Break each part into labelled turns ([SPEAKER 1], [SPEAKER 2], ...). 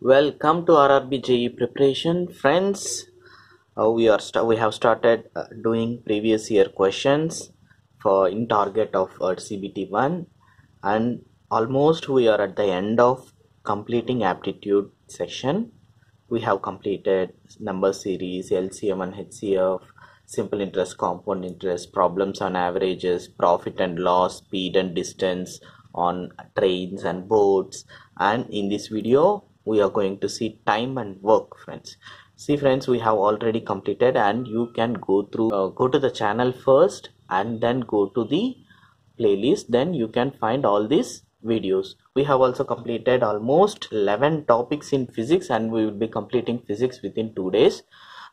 [SPEAKER 1] Welcome to RRB JE preparation, friends. We have started doing previous year questions for in target of CBT1, and almost we are at the end of completing aptitude section. We have completed number series, LCM and HCF, simple interest, compound interest, problems on averages, profit and loss, speed and distance on trains and boats. And in this video we are going to see time and work, friends. See friends, we have already completed, and you can go to the channel first and then go to the playlist, then you can find all these videos. We have also completed almost 11 topics in physics, and we will be completing physics within 2 days,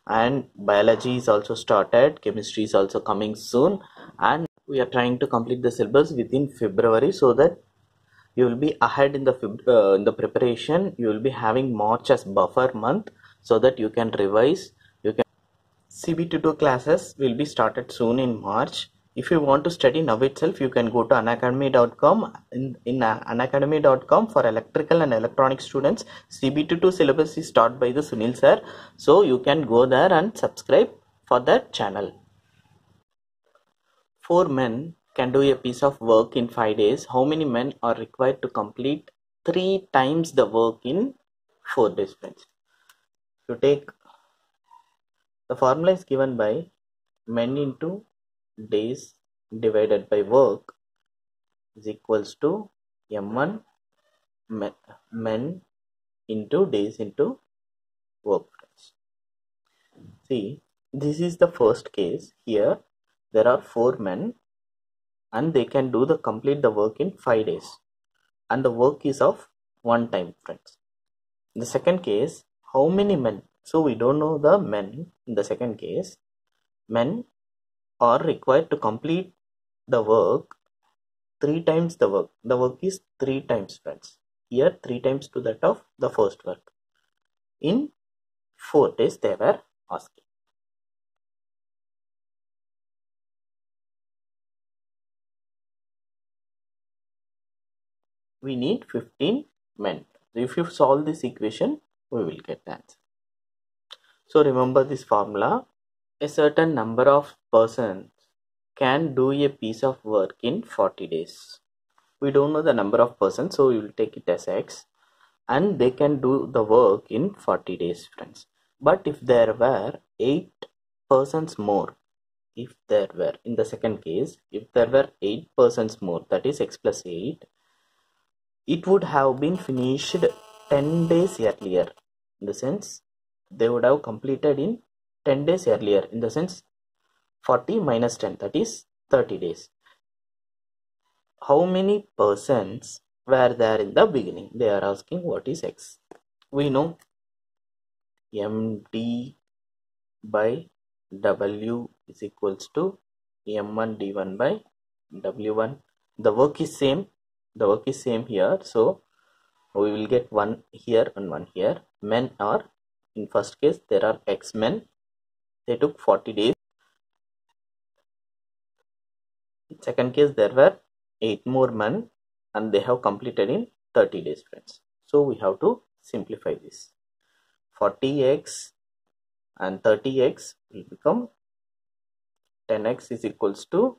[SPEAKER 1] and biology is also started, chemistry is also coming soon, and we are trying to complete the syllabus within February, so that you will be ahead in the preparation. You will be having March as buffer month, so that you can revise. CBT2 classes will be started soon in March. If you want to study now itself, you can go to unacademy.com. In unacademy.com, for electrical and electronic students, CBT2 syllabus is taught by the Sunil sir. So you can go there and subscribe for that channel. 4 men can do a piece of work in 5 days. How many men are required to complete 3 times the work in 4 days, friends? You take the formula is given by men into days divided by work is equals to m1 men into days into work. See, this is the first case. Here there are 4 men and they can do the complete the work in 5 days, and the work is of 1 time, friends. In the second case, how many men? So we don't know the men. In the second case, men are required to complete the work 3 times the work. The work is 3 times, friends. Here 3 times to that of the first work. In 4 days they were asking. We need 15 men. If you solve this equation, we will get the answer. So remember this formula. A certain number of persons can do a piece of work in 40 days. We don't know the number of persons, so we will take it as X, and they can do the work in 40 days, friends. But if there were 8 persons more, if there were, in the second case, if there were 8 persons more, that is X plus 8, it would have been finished 10 days earlier. In the sense, they would have completed in 10 days earlier. In the sense, 40 minus 10, that is 30 days. How many persons were there in the beginning? They are asking what is X. We know MD by W is equals to M1 D1 by W1. The work is same. The work is same here. So we will get 1 here and 1 here. Men are, in first case, there are X men. They took 40 days. In second case, there were 8 more men and they have completed in 30 days, friends. So we have to simplify this. 40x and 30x will become 10x is equals to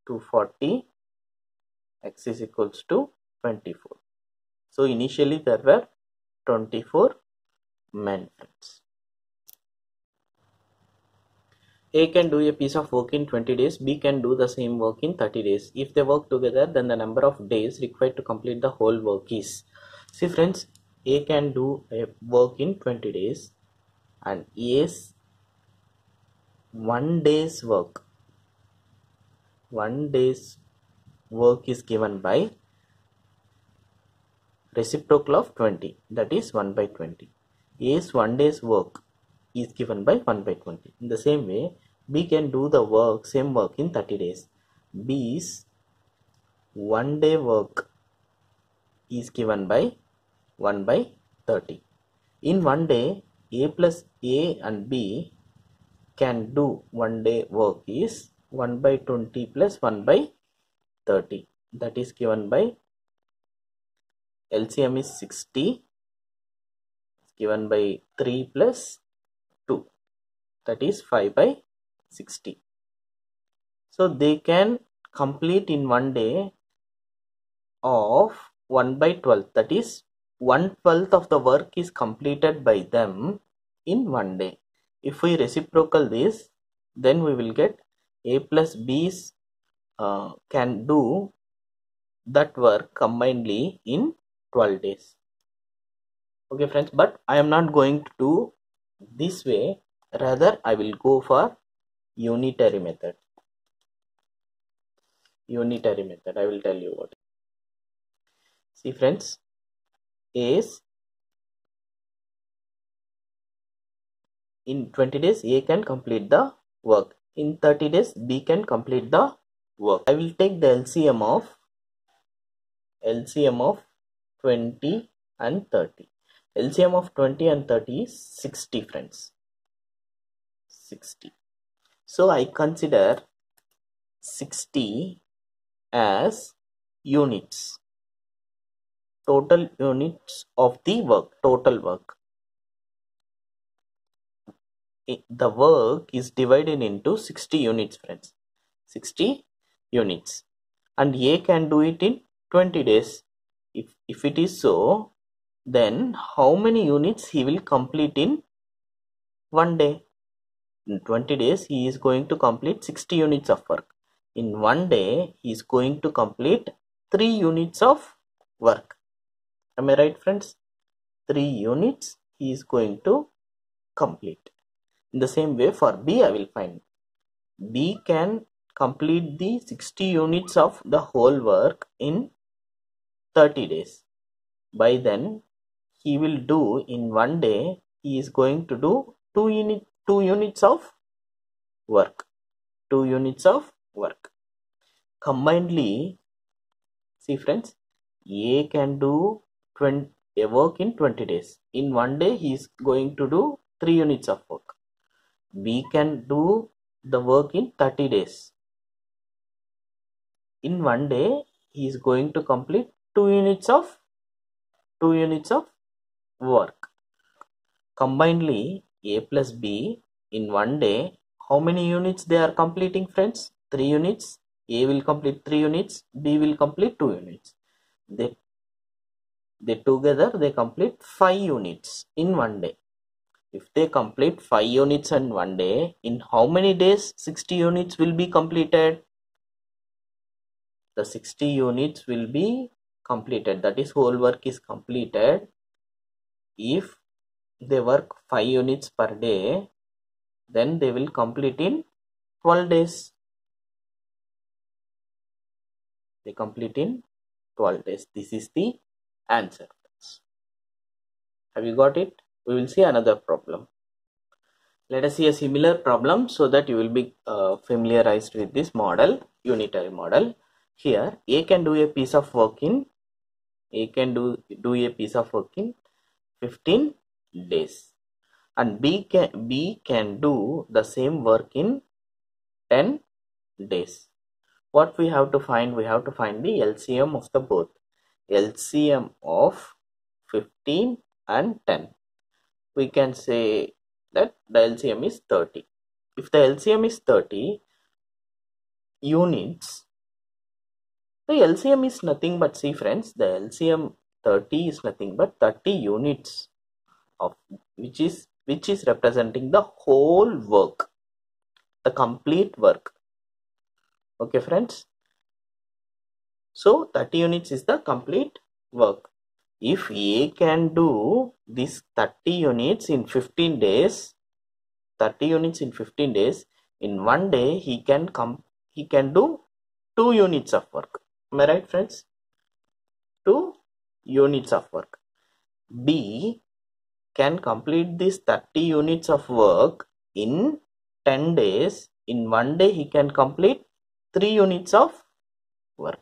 [SPEAKER 1] 240, x is equals to 24. So initially there were 24 men, friends. A can do a piece of work in 20 days, B can do the same work in 30 days. If they work together, then the number of days required to complete the whole work is. See friends, A can do a work in 20 days and A's 1 day's work. 1 day's work is given by reciprocal of 20, that is 1 by 20. A's 1 day's work is given by 1 by 20. In the same way, B can do the work, same work in 30 days. B's 1 day work is given by 1 by 30. In 1 day, A plus A and B can do 1 day work is 1 by 20 plus 1 by 30. That is given by LCM is 60 given by 3 plus 2, that is 5 by 60. So they can complete in one day of 1 by 12, that is 1/12 of the work is completed by them in one day. If we reciprocal this, then we will get A plus B's can do that work combinedly in 12 days. Okay friends, but I am not going to do this way, rather I will go for unitary method. Unitary method, I will tell you what. See friends, A's in 20 days A can complete the work. In 30 days B can complete the work. I will take the LCM of 20 and 30. LCM of 20 and 30 is 60 friends. 60. So I consider 60 as units. Total units of the work. Total work. The work is divided into 60 units friends. 60 units. And A can do it in 20 days. If it is so, then how many units he will complete in one day? In 20 days, he is going to complete 60 units of work. In one day, he is going to complete 3 units of work. Am I right, friends? 3 units he is going to complete. In the same way, for B, I will find. B can complete the 60 units of the whole work in 30 days. By then, he will do in one day, he is going to do 2 units of work. 2 units of work. Combinedly, see friends, A can do a work in 20 days. In one day, he is going to do 3 units of work. B can do the work in 30 days. In one day, he is going to complete 2 units of work. Combinedly, A plus B in one day, how many units they are completing friends? 3 units. A will complete 3 units, B will complete 2 units. They together they complete 5 units in one day. If they complete 5 units in one day, in how many days 60 units will be completed? The 60 units will be completed, that is whole work is completed if they work 5 units per day, then they will complete in 12 days. They complete in 12 days. This is the answer. Have you got it? We will see another problem. Let us see a similar problem so that you will be familiarized with this model, unitary model. Here, A can do a piece of work in 15 days, and B can do the same work in 10 days. What we have to find? We have to find the LCM of the both. LCM of 15 and 10. We can say that the LCM is 30. If the LCM is 30 units, the LCM is nothing but, see friends, the LCM 30 is nothing but 30 units of which is representing the whole work, the complete work. Okay friends, so 30 units is the complete work. If A can do this 30 units in 15 days, 30 units in 15 days, in one day he can do 2 units of work. Am I right friends? 2 units of work. B can complete this 30 units of work in 10 days. In one day he can complete 3 units of work.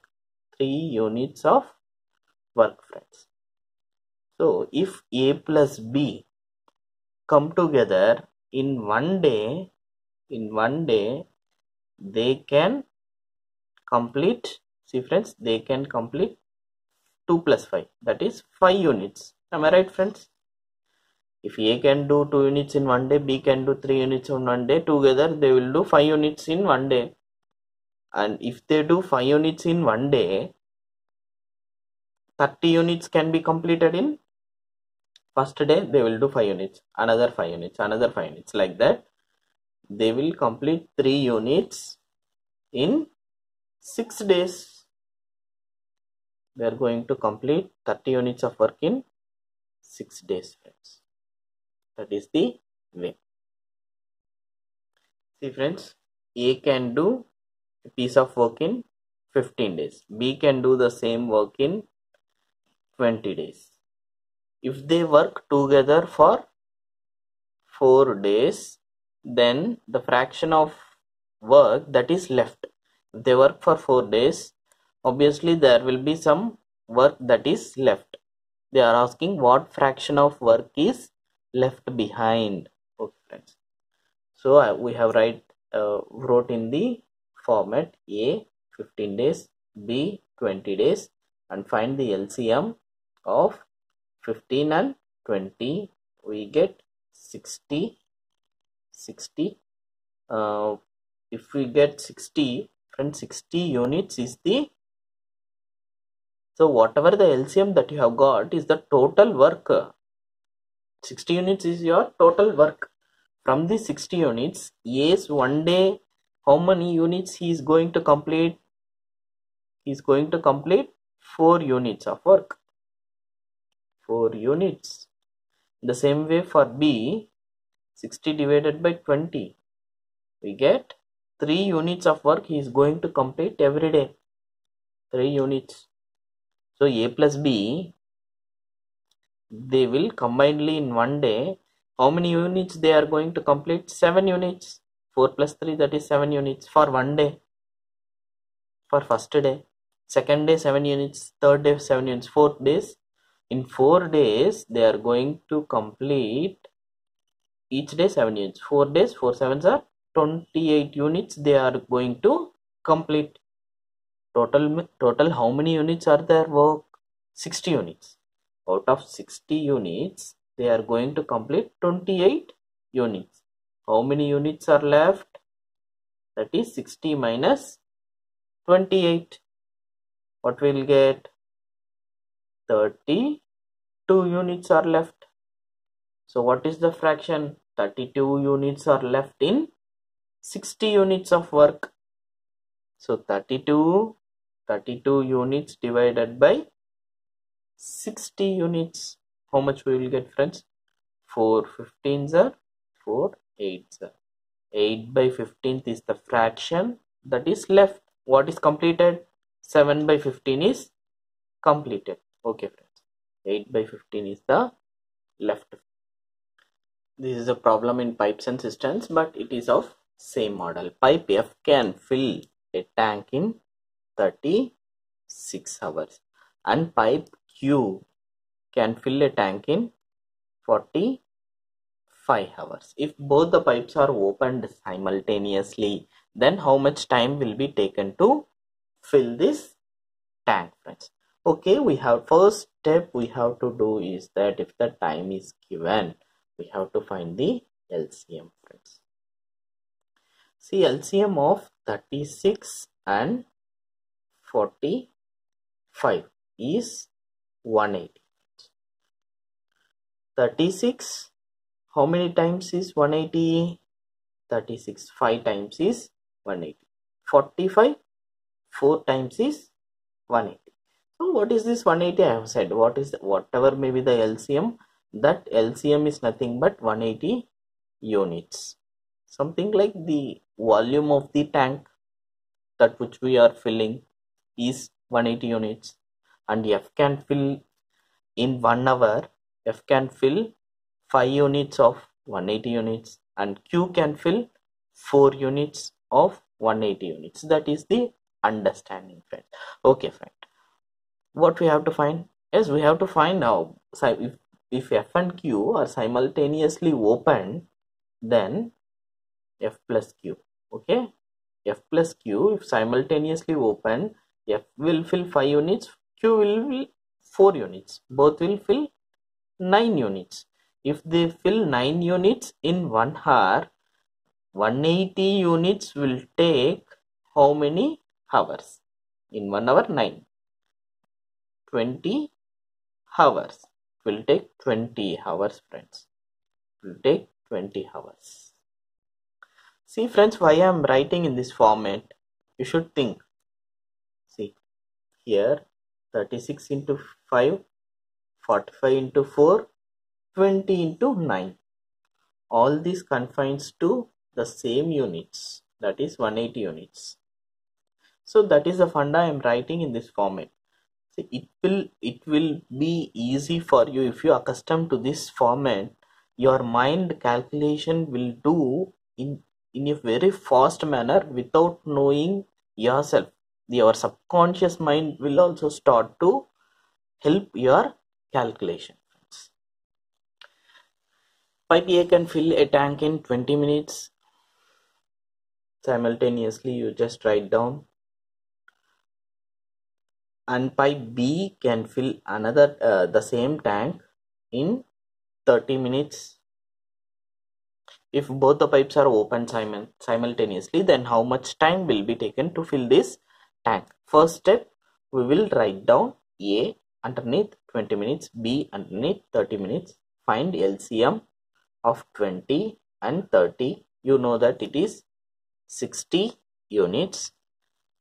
[SPEAKER 1] 3 units of work friends. So if A plus B come together in one day, they can complete, see friends, they can complete 2 plus 5, that is 5 units. Am I right friends? If A can do 2 units in one day, B can do 3 units in one day, together they will do 5 units in one day. And if they do 5 units in one day, 30 units can be completed in first day. They will do 5 units, another 5 units, another 5 units, like that. They will complete 3 units in 6 days. They are going to complete 30 units of work in 6 days, friends. That is the way. See friends, A can do a piece of work in 15 days. B can do the same work in 20 days. If they work together for 4 days, then the fraction of work that is left. If they work for 4 days, obviously there will be some work that is left. They are asking what fraction of work is left behind. Okay, friends. So we have wrote in the format A 15 days, B 20 days, and find the LCM of 15 and 20. We get 60. If we get 60, friends, 60 units is the, so whatever the LCM that you have got is the total work. 60 units is your total work. From the 60 units, A's one day, how many units he is going to complete? He is going to complete 4 units of work. 4 units. The same way for B, 60 divided by 20. We get 3 units of work he is going to complete every day. 3 units. So A plus B, they will combinedly in one day, how many units they are going to complete? 7 units. 4 plus 3, that is 7 units for one day. For first day. Second day 7 units. Third day 7 units. 4 days. In 4 days they are going to complete each day 7 units. 4 days, 4 sevens are 28 units they are going to complete. Total how many units are there work? 60 units. Out of 60 units, they are going to complete 28 units. How many units are left? That is 60 minus 28. What we will get? 32 units are left. So what is the fraction? 32 units are left in 60 units of work. So 32 units divided by 60 units. How much we will get, friends? 4 15s are 4 8s are 8 by 15th is the fraction that is left. What is completed? 7 by 15 is completed. Okay, friends. 8 by 15 is the left. This is a problem in pipes and cisterns, but it is of same model. Pipe F can fill a tank in 36 hours and pipe Q can fill a tank in 45 hours. If both the pipes are opened simultaneously, then how much time will be taken to fill this tank, friends? Okay, we have first step we have to do is that if the time is given, we have to find the LCM, friends. See, LCM of 36 and 45 is 180. 36, how many times is 180? 36, 5 times is 180. 45, 4 times is 180. So what is this 180? I have said whatever may be the LCM, that LCM is nothing but 180 units. Something like the volume of the tank that which we are filling is 180 units, and F can fill in 1 hour. F can fill 5 units of 180 units and Q can fill 4 units of 180 units. That is the understanding, friend. Okay, friend. What we have to find? Yes, we have to find out if F and Q are simultaneously open, then F plus Q. Okay, F plus Q, if simultaneously open, F will fill 5 units, Q will fill 4 units. Both will fill 9 units. if they fill 9 units in 1 hour, 180 units will take how many hours? In 1 hour, 9. 20 hours. It will take 20 hours, friends. It will take 20 hours. See, friends, why I am writing in this format? You should think. See, here 36 into 5, 45 into 4, 20 into 9. All these confines to the same units, that is 180 units. So that is the funda I am writing in this format. See, it will be easy for you if you are accustomed to this format. Your mind calculation will do in a very fast manner without knowing yourself. Your subconscious mind will also start to help your calculation. Pipe A can fill a tank in 20 minutes. Simultaneously, you just write down. And pipe B can fill another the same tank in 30 minutes. If both the pipes are open simultaneously, then how much time will be taken to fill this tank? First step, we will write down A underneath 20 minutes, B underneath 30 minutes. Find LCM of 20 and 30. You know that it is 60 units.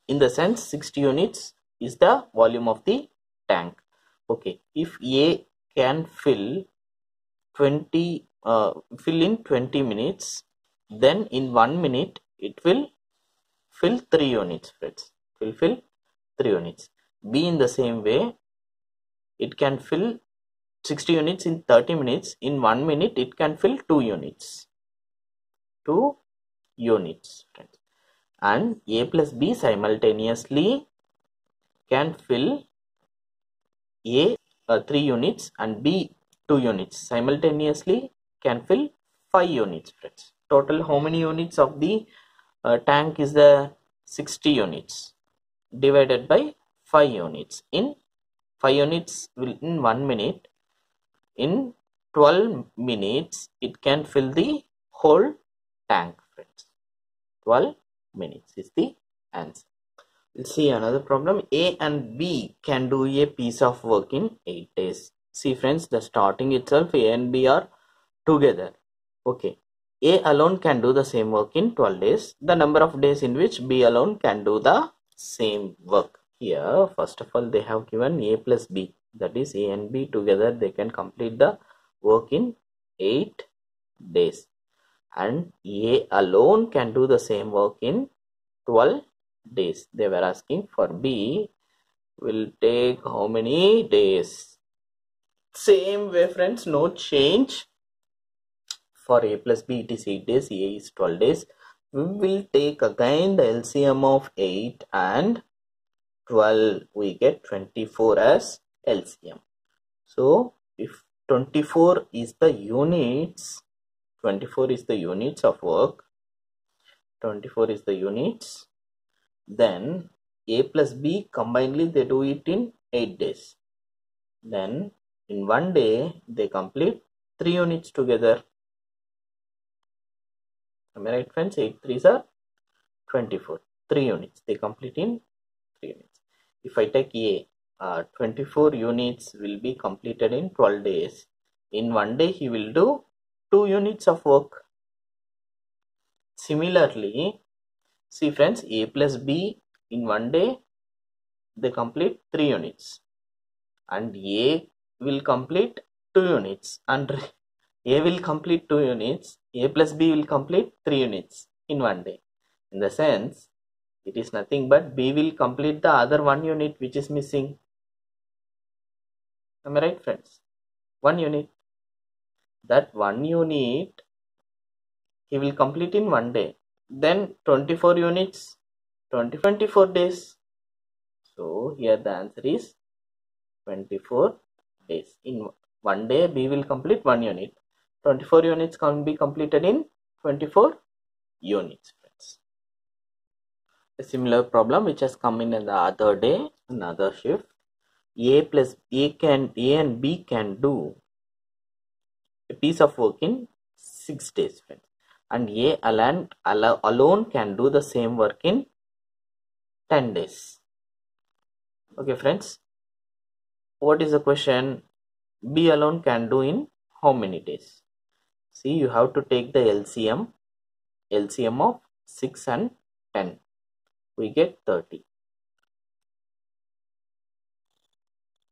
[SPEAKER 1] In the sense, 60 units is the volume of the tank. Okay, if A can fill in 20 minutes, then in 1 minute it will fill 3 units, friends. It will fill 3 units. B in the same way, it can fill 60 units in 30 minutes. In 1 minute it can fill 2 units. 2 units, friends. And A plus B simultaneously can fill A 3 units and B 2 units. Simultaneously can fill 5 units, friends. Total how many units of the tank is the 60 units divided by 5 units. In 5 units will in 1 minute. In 12 minutes it can fill the whole tank, friends. 12 minutes is the answer. We'll see another problem. A and B can do a piece of work in 8 days. See, friends, the starting itself, A and B are together. Okay. A alone can do the same work in 12 days. The number of days in which B alone can do the same work. Here, first of all, they have given A plus B. That is, A and B together, they can complete the work in 8 days. And A alone can do the same work in 12 days. They were asking for B will take how many days? Same way, friends, no change. For A plus B it is 8 days, A is 12 days. We will take again the LCM of 8 and 12. We get 24 as LCM. So if 24 is the units, 24 is the units of work, 24 is the units, then A plus B combinedly they do it in 8 days. Then in 1 day they complete 3 units together. Am I right, friends? 8 3s are 24. 3 units. They complete in 3 units. If I take A, 24 units will be completed in 12 days. In 1 day he will do 2 units of work. Similarly, see, friends, A plus B in 1 day they complete 3 units. And A will complete 2 units. And A will complete 2 units. A plus B will complete 3 units in 1 day. In the sense, it is nothing but B will complete the other 1 unit which is missing. Am I right, friends? 1 unit. That 1 unit he will complete in 1 day. Then 24 units, 24 days. So here the answer is 24 days. In 1 day B will complete 1 unit. 24 units can be completed in 24 units, friends. A similar problem which has come in the other day, another shift. A and B can do a piece of work in 6 days, friends. And A alone can do the same work in 10 days. Okay, friends. What is the question? B alone can do in how many days? See, you have to take the LCM of 6 and 10. We get 30.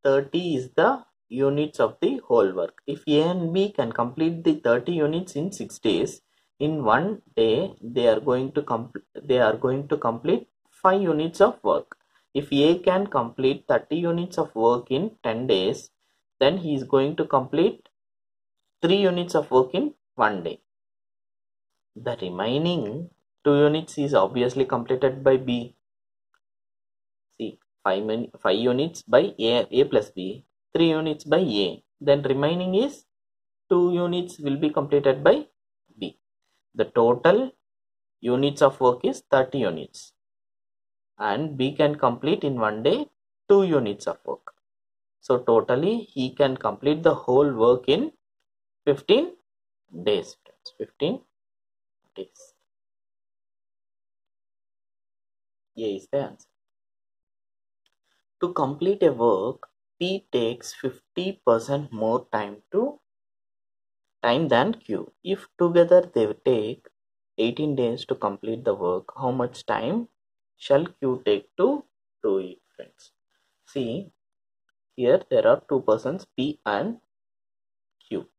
[SPEAKER 1] 30 is the units of the whole work. If A and B can complete the 30 units in 6 days, in one day they are going to complete 5 units of work. If A can complete 30 units of work in 10 days, then he is going to complete 3 units of work in one day. The remaining 2 units is obviously completed by B. See, 5 units by A plus B, 3 units by A. Then remaining is 2 units will be completed by B. The total units of work is 30 units. And B can complete in one day 2 units of work. So totally he can complete the whole work in 15 days. 15 days. A is the answer. To complete a work, P takes 50% more time than Q. If together they take 18 days to complete the work, how much time shall Q take to do it, friends? See, here there are two persons, P and Q.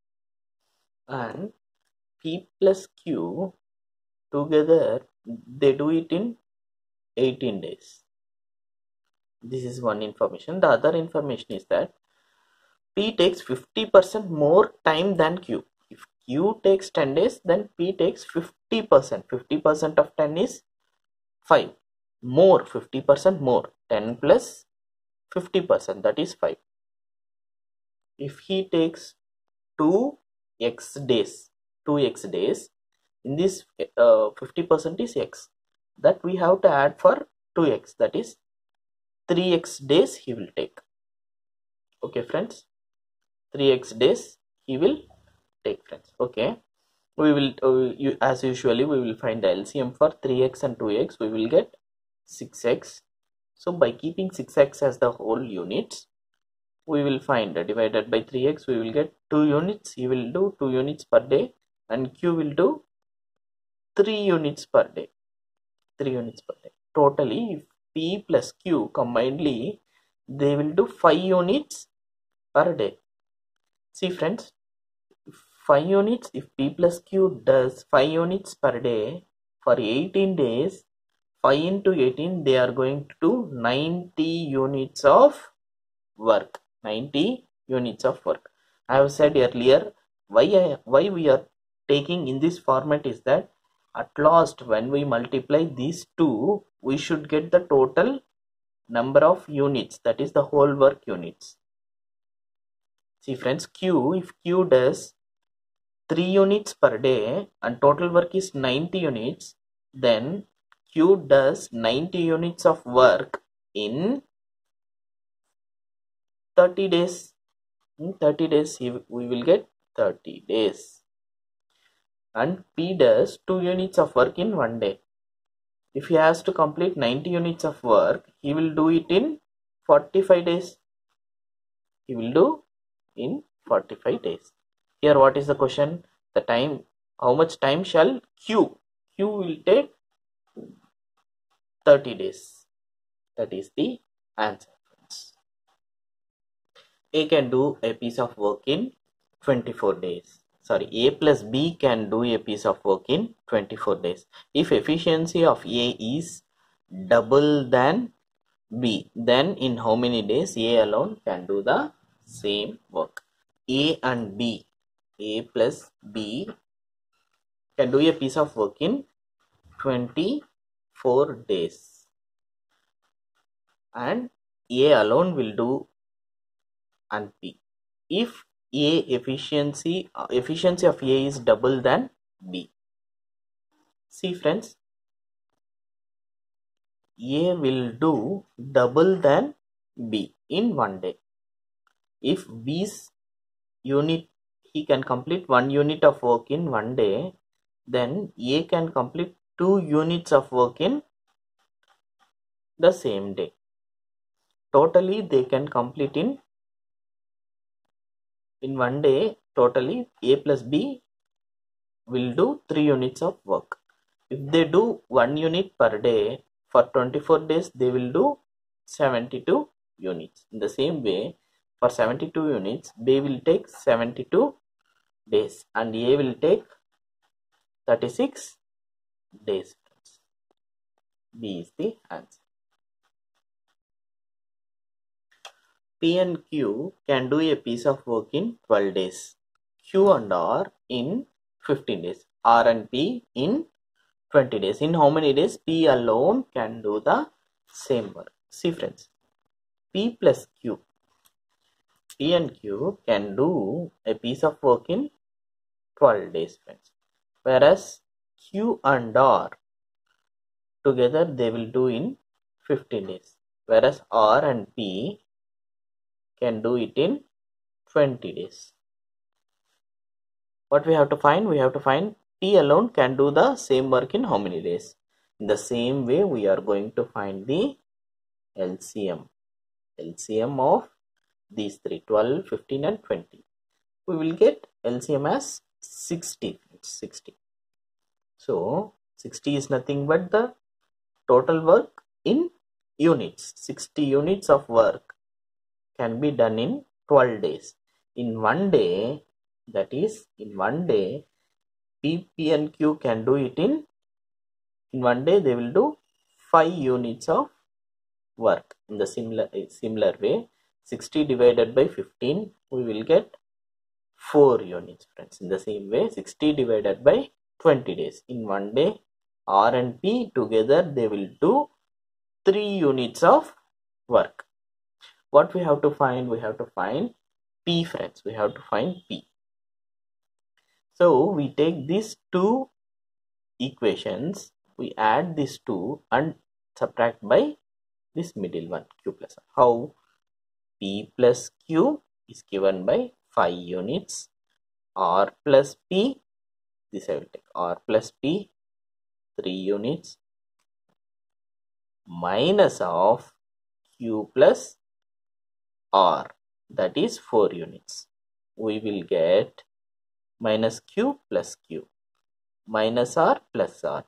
[SPEAKER 1] And P plus Q together they do it in 18 days. This is one information. The other information is that P takes 50% more time than Q. If Q takes 10 days, then P takes 50%. 50% of 10 is 5. More, 50% more. 10 plus 50%, that is 5. If he takes 2x days, in this 50% is x. That we have to add for 2x, that is 3x days he will take. Okay, friends. 3x days he will take, friends. Okay, we will as usually we will find the LCM for 3x and 2x. We will get 6x. So by keeping 6x as the whole units, we will find divided by 3x, we will get 2 units. He will do 2 units per day and Q will do 3 units per day. 3 units per day. Totally, if P plus Q combinedly, they will do 5 units per day. See, friends, 5 units, if P plus Q does 5 units per day for 18 days, 5 into 18, they are going to do 90 units of work. 90 units of work. I have said earlier, why we are taking in this format is that at last when we multiply these two, we should get the total number of units, that is the whole work units. See, friends, if Q does 3 units per day and total work is 90 units, then Q does 90 units of work in 30 days. In 30 days we will get 30 days. And P does 2 units of work in one day. If he has to complete 90 units of work, he will do it in 45 days. He will do in 45 days. Here what is the question? The time, how much time shall Q will take 30 days. That is the answer. A can do a piece of work in 24 days. Sorry, A plus B can do a piece of work in 24 days. If efficiency of A is double than B, then in how many days A alone can do the same work? A and B, A plus B can do a piece of work in 24 days. And A alone will do and B. If A efficiency of A is double than B. See, friends, A will do double than B in one day. If B's unit he can complete 1 unit of work in 1 day, then A can complete 2 units of work in the same day. Totally they can complete in 1 day. Totally A plus B will do 3 units of work. If they do 1 unit per day for 24 days, they will do 72 units. In the same way, for 72 units, B will take 72 days and A will take 36 days. B is the answer. P and Q can do a piece of work in 12 days. Q and R in 15 days. R and P in 20 days. In how many days? P alone can do the same work. See friends, P plus Q. P and Q can do a piece of work in 12 days, friends. Whereas Q and R together they will do in 15 days. Whereas R and P can do it in 20 days. What we have to find? We have to find P alone can do the same work in how many days. In the same way, we are going to find the LCM. LCM of these three, 12, 15 and 20. We will get LCM as 60. 60. So, 60 is nothing but the total work in units. 60 units of work can be done in 12 days. In 1 day, that is in 1 day, P and Q can do it in 1 day. They will do 5 units of work. In the similar way, 60 divided by 15, we will get 4 units, friends. In the same way, 60 divided by 20 days. In 1 day, R and P together, they will do 3 units of work. What we have to find? We have to find P, friends. We have to find P. So, we take these two equations, we add these two and subtract by this middle one, Q plus R. How? P plus Q is given by 5 units. R plus P, this I will take R plus P, 3 units, minus of Q plus R, that is 4 units. We will get minus Q plus Q, minus R plus R.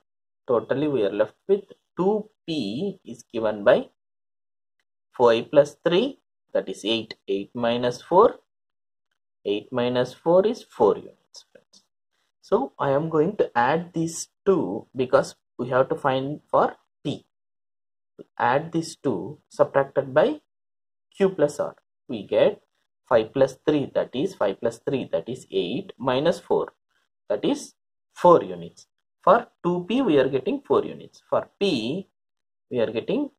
[SPEAKER 1] Totally we are left with 2P is given by 5 plus 3, that is 8. 8 minus 4. 8 minus 4 is 4 units, friends. So I am going to add these two because we have to find for P. Add these two subtracted by Q plus R. We get 5 plus 3, that is 5 plus 3, that is 8 minus 4, that is 4 units. For 2P we are getting 4 units. For P we are getting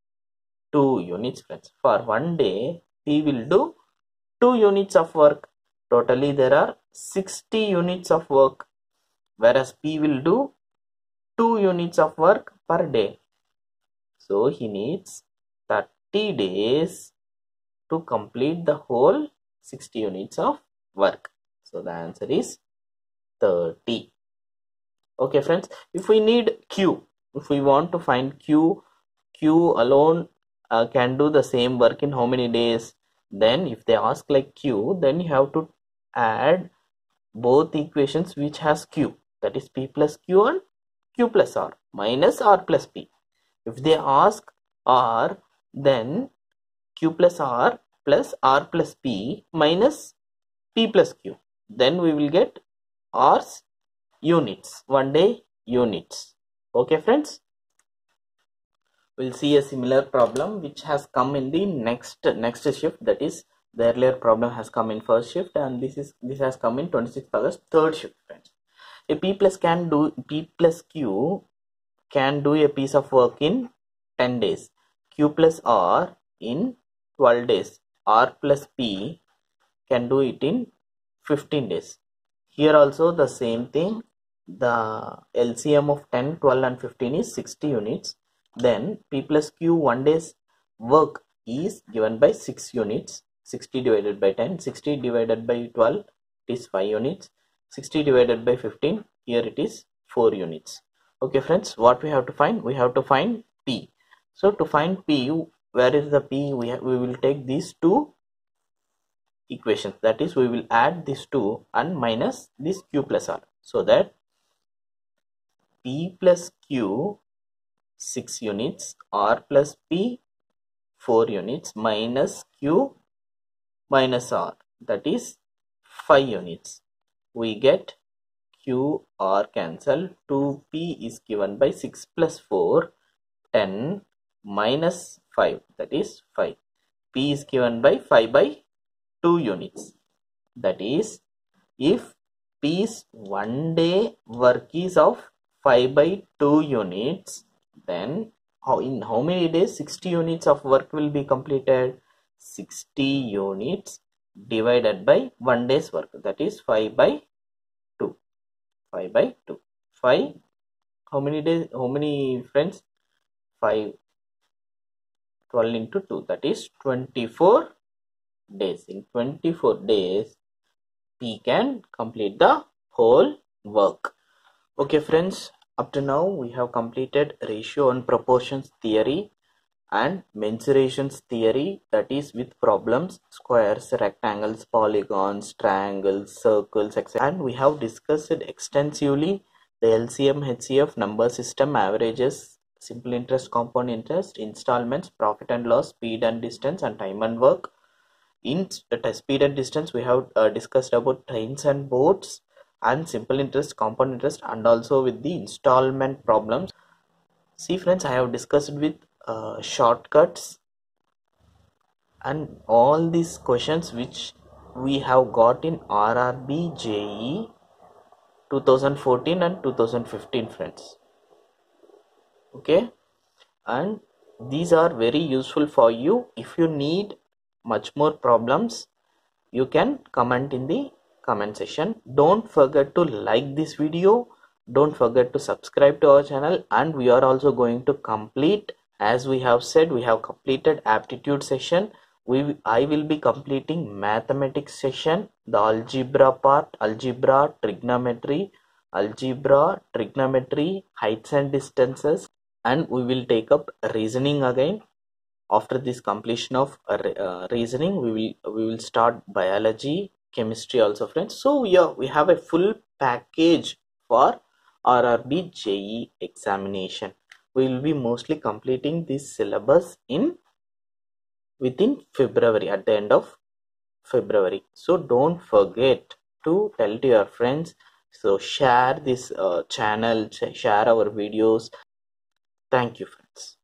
[SPEAKER 1] 2 units, friends. For 1 day P will do 2 units of work. Totally there are 60 units of work, whereas P will do 2 units of work per day. So he needs 30 days to complete the whole 60 units of work. So the answer is 30. Okay friends, if we need Q, if we want to find Q alone can do the same work in how many days? Then if they ask like Q, then you have to add both equations which has Q, that is P plus Q and Q plus R minus R plus P. If they ask R, then Q plus R plus P minus P plus Q. Then we will get R's units, 1 day units. Okay friends, we'll see a similar problem which has come in the next shift, that is the earlier problem has come in first shift and this has come in 26th August third shift, friends. A P plus Q can do a piece of work in 10 days. Q plus R in 12 days. R plus P can do it in 15 days. Here also the same thing. The LCM of 10, 12 and 15 is 60 units. Then P plus Q 1 day's work is given by 6 units. 60 divided by 10, 60 divided by 12, it is 5 units. 60 divided by 15, here it is 4 units. Okay friends, what we have to find? We have to find P. So to find P, where is the P? We will take these two equations, that is we will add these two and minus this Q plus R, so that P plus Q 6 units, R plus P 4 units, minus Q minus R, that is 5 units. We get Q R cancel. 2P is given by 6 plus 4, 10 minus 5, that is 5. P is given by 5 by 2 units. That is, if P's 1 day work is of 5 by 2 units, then in how many days 60 units of work will be completed? 60 units divided by 1 day's work, that is 5 by 2. 5 by 2. 5, how many days, how many friends? 5, 12 into 2, that is 24 days. In 24 days, P can complete the whole work. Okay friends, up to now we have completed ratio and proportions theory and mensurations theory, that is with problems, squares, rectangles, polygons, triangles, circles, etc. And we have discussed extensively the LCM, HCF, number system, averages, simple interest, compound interest, installments, profit and loss, speed and distance, and time and work. In speed and distance, we have discussed about trains and boats, and simple interest, compound interest, and also with the installment problems. See friends, I have discussed with shortcuts and all these questions which we have got in RRB JE 2014 and 2015 friends. Okay, and these are very useful for you. If you need much more problems, you can comment in the comment section. Don't forget to like this video, don't forget to subscribe to our channel, and we are also going to complete, as we have said, we have completed aptitude session. I will be completing mathematics session, the algebra part, algebra, trigonometry, heights and distances, and we will take up reasoning again. After this completion of reasoning, we will start biology, chemistry also friends. So we have a full package for RRB JE examination. We will be mostly completing this syllabus within February, at the end of February. So don't forget to tell to your friends. So share this channel, share our videos. Thank you friends.